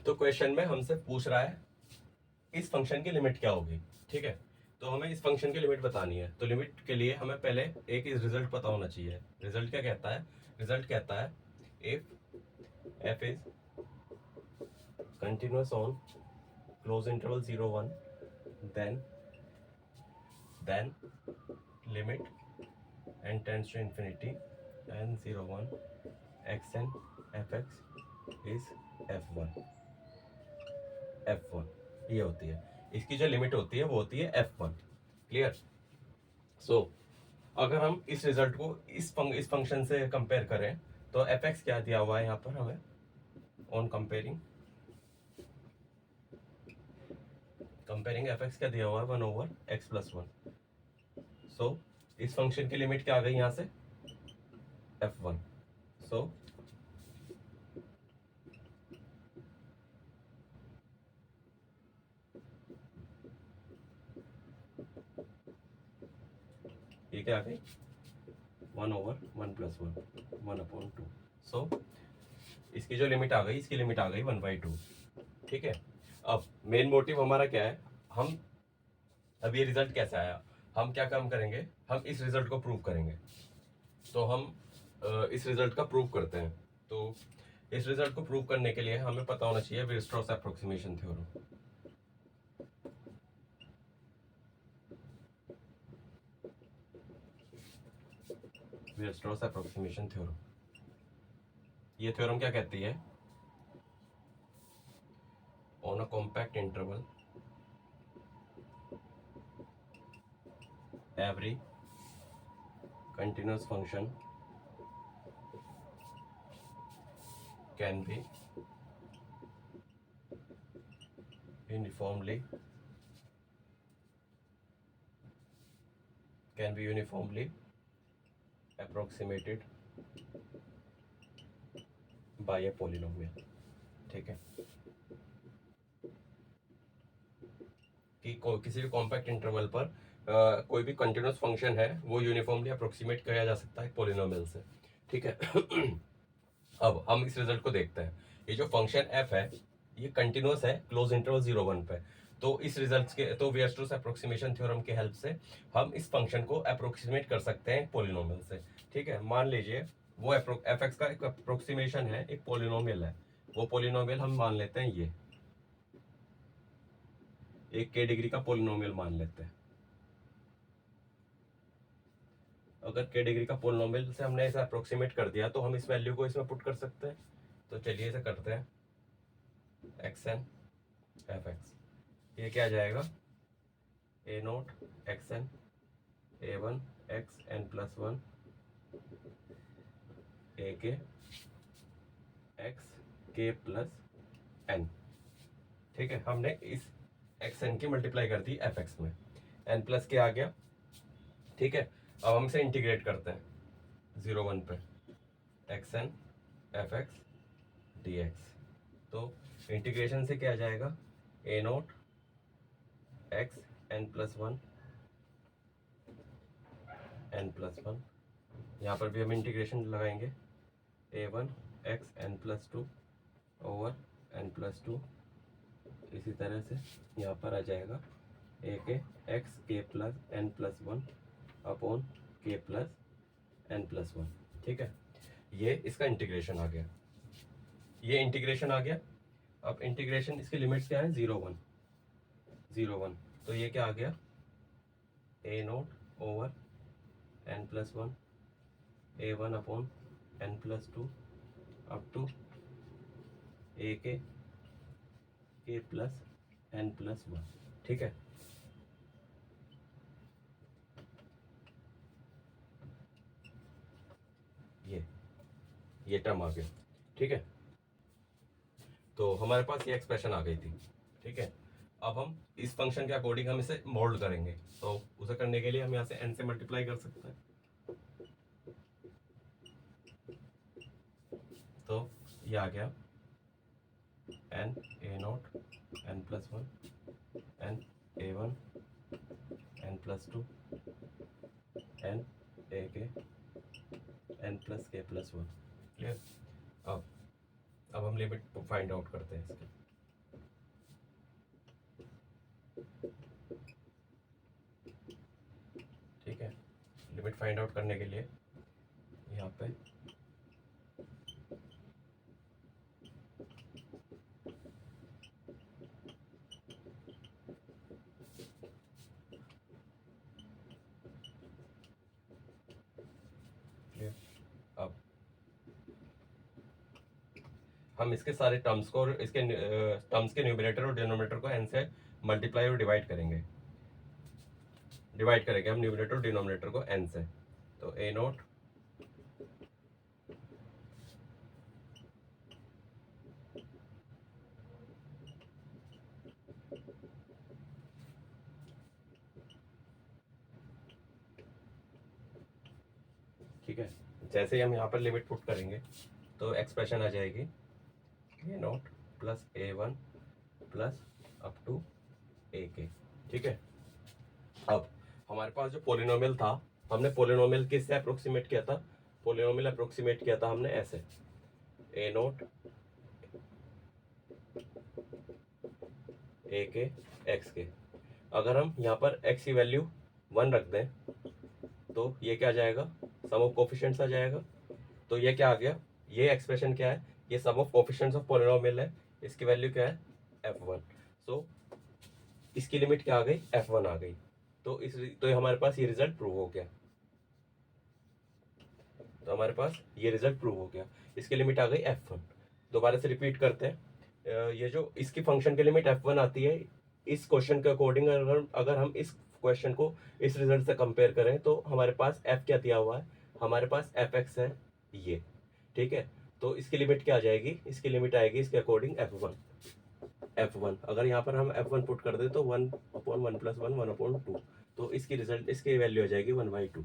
तो क्वेश्चन में हमसे पूछ रहा है इस फंक्शन की लिमिट क्या होगी, ठीक है। तो हमें इस फंक्शन की लिमिट बतानी है, तो लिमिट के लिए हमें पहले एक रिजल्ट पता होना चाहिए। रिजल्ट क्या कहता है? रिजल्ट कहता है if F is continuous on close interval 0 1 then limit n tends to infinity n 0 1 x n fx is f1। f1 ये होती है, इसकी जो लिमिट होती है वो होती है f1। क्लियर? सो अगर हम इस रिजल्ट को इस फंक्शन से कंपेयर करें तो fx क्या दिया हुआ है यहाँ पर हमें ऑन कंपेयरिंग fx क्या दिया हुआ है 1/x+1। सो इस फंक्शन की लिमिट क्या आ गई यहाँ से f1। सो ये क्या आ गई 1/1+1 1/2। सो इसकी जो लिमिट आ गई, इसकी लिमिट आ गई 1/2। ठीक है। अब मेन मोटिव हमारा क्या है, हम अब ये रिजल्ट कैसा आया, हम क्या काम करेंगे, हम इस रिजल्ट को प्रूव करेंगे। तो हम इस रिजल्ट का प्रूव करते हैं। तो इस रिजल्ट को प्रूव करने के लिए हमें पता होना चाहिए वीयरस्ट्रॉस अप्रोक्सीमेशन थ्योरम। वीयरस्ट्रॉस अप्रोक्सीमेशन थ्योरम, ये थ्योरम क्या कहती है, on a compact interval every continuous function can be uniformly approximated by a polynomial। ठीक है, कि किसी भी कॉम्पैक्ट इंटरवल पर कोई भी कंटिन्यूस फंक्शन है वो यूनिफॉर्मली अप्रोक्सीमेट किया जा सकता है पॉलिनोमियल से। ठीक है। अब हम इस रिजल्ट को देखते हैं। ये जो फंक्शन f है ये कंटिन्यूस है क्लोज इंटरवल 0 1 पे। तो इस रिजल्ट के तो वीयरस्ट्रॉस अप्रोक्सीमेशन थ्योरम के हेल्प से हम इस फंक्शन को अप्रोक्सीमेट कर सकते हैं पॉलिनोमियल से। ठीक है, मान लीजिए वो एफ एक्स का एक अप्रोक्सीमेशन है, एक पॉलिनोमियल है। वो पॉलिनोमियल हम मान लेते हैं ये एक k डिग्री का पॉलिनोमियल मान लेते हैं। अगर k डिग्री का पॉलिनोमियल से हमने इसे अप्रोक्सीमेट कर दिया तो हम इस वैल्यू को इसमें पुट कर सकते हैं। तो चलिए इसे करते हैं, xn fx, ये क्या आ जाएगा a0 xn a1 xn+1 ak x k+n। ठीक है, हमने इस xn की मल्टीप्लाई कर दी fx में, n प्लस के आ गया। ठीक है, अब हम इसे इंटीग्रेट करते हैं 0 1 पे xn fx dx। तो इंटीग्रेशन से क्या आ जाएगा a0 x n+1 n+1, यहाँ पर भी हम इंटीग्रेशन लगाएंगे a1 x n+2 over n+2। इसी तरह से यहाँ पर आ जाएगा a के x k+n+1 अपॉन k+n+1। ठीक है, ये इसका इंटीग्रेशन आ गया, ये इंटीग्रेशन आ गया। अब इंटीग्रेशन इसकी लिमिट्स क्या है 0 1 तो ये क्या आ गया a0 over n+1 a1 upon n+2 up to a के k+n+1। ठीक है, ये टर्म आ गया। ठीक है, तो हमारे पास ये एक्सप्रेशन आ गई थी। ठीक है, अब हम इस फंक्शन के अकॉर्डिंग हम इसे मोल्ड करेंगे। तो उसे करने के लिए हम यहाँ से n से मल्टीप्लाई कर सकते हैं। तो ये आ गया n a0 n+1 n a1 n+2 n a के n+k+1। क्लियर? अब हम लिमिट फाइंड आउट करते हैं इसकी। लिमिट फाइंड आउट करने के लिए यहाँ पे अब हम इसके सारे टर्म्स को और इसके टर्म्स के न्यूमरेटर और डिनोमिनेटर को n से मल्टीप्लाई और डिवाइड करेंगे हम न्यूमरेटर और डिनोमिनेटर को n से। तो a नॉट ठीक है। जैसे ही हम यहाँ पर लिमिट पुट करेंगे तो एक्सप्रेशन आ जाएगी a not plus a1 plus up to ak। ठीक है। अब हमारे पास जो पोलिनोमियल था, हमने पोलिनोमियल किससे अप्रोक्सीमेट किया था? पोलिनोमियल अप्रोक्सीमेट किया था हमने ऐसे a नॉट a के x के। अगर हम यहाँ पर x की वैल्यू 1 रख दें तो ये क्या आ जाएगा? सम ऑफ कोफिशिएंट्स आ जाएगा। तो ये क्या आ गया? ये एक्सप्रेशन क्या है? ये सम ऑफ कोफिशिएंट्स ऑफ पोलिनोमियल है। इसकी वैल्यू क्या है? f1। सो इसकी लिमिट क्या आ गई? f1 आ गई। तो ये हमारे पास ये रिजल्ट प्रूव हो गया। इसकी लिमिट आ गई f1। दोबारा से रिपीट करते हैं। ये जो इसकी फंक्शन की लिमिट f1 आती है, इस क्वेश्चन के अकॉर्डिंग अगर हम इस क्वेश्चन को इस रिजल्ट से कंपेयर करें तो हमारे पास f क्या दिया हुआ है? हमारे पास fx है ये। ठीक है। तो इसकी लिमिट क्या आ जाएगी? इसकी लिमिट आएगी इसके अकॉर्डिंग f1। अगर यहाँ पर हम f1 पुट कर दें तो 1/1 + 1 1/2। तो इसकी वैल्यू आ जाएगी 1/2।